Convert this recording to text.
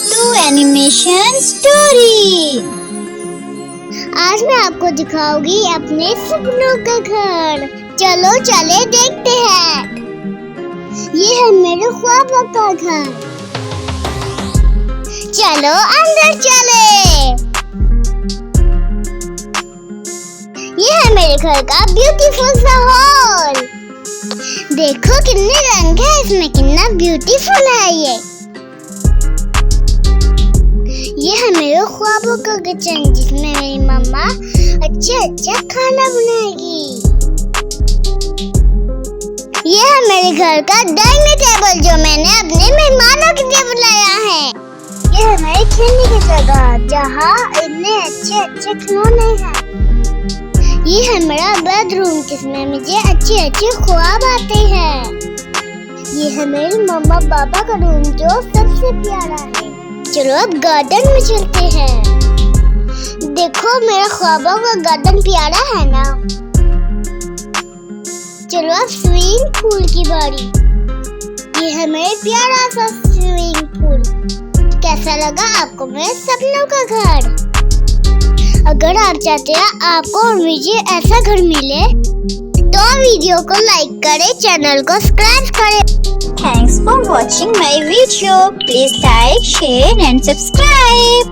To animation story. आज मैं आपको दिखाऊंगी अपने सपनों का घर। चलो चले देखते हैं। ये है मेरे ख्वाबों का घर। चलो अंदर चले। ये है मेरे घर का ब्यूटीफुल सा हॉल। देखो कितने रंग है इसमें, कितना ब्यूटीफुल है ये है मेरे ख्वाबों का किचन, जिसमें मेरी मम्मा अच्छा खाना बनाएगी। ये है मेरे घर का डाइनिंग टेबल, जो मैंने अपने मेहमानों के लिए बुलाया है। ये है मेरी खेलने की जगह, जहाँ इतने अच्छे खिलौने हैं। ये है मेरा बेडरूम, जिसमें मुझे अच्छे ख्वाब आते हैं। ये है मेरी मम्मा पापा का रूम, जो सबसे प्यारा है। चलो अब गार्डन में चलते हैं। देखो मेरा ख्वाबों का गार्डन प्यारा है ना। चलो अब स्विमिंग पूल की बारी। ये है मेरा प्यारा सा स्विमिंग पूल। कैसा लगा आपको मेरे सपनों का घर? अगर आप चाहते हैं आपको और मुझे ऐसा घर मिले, तो वीडियो को लाइक करें, चैनल को सब्सक्राइब करें। Thanks for watching my video. Please like, share and subscribe.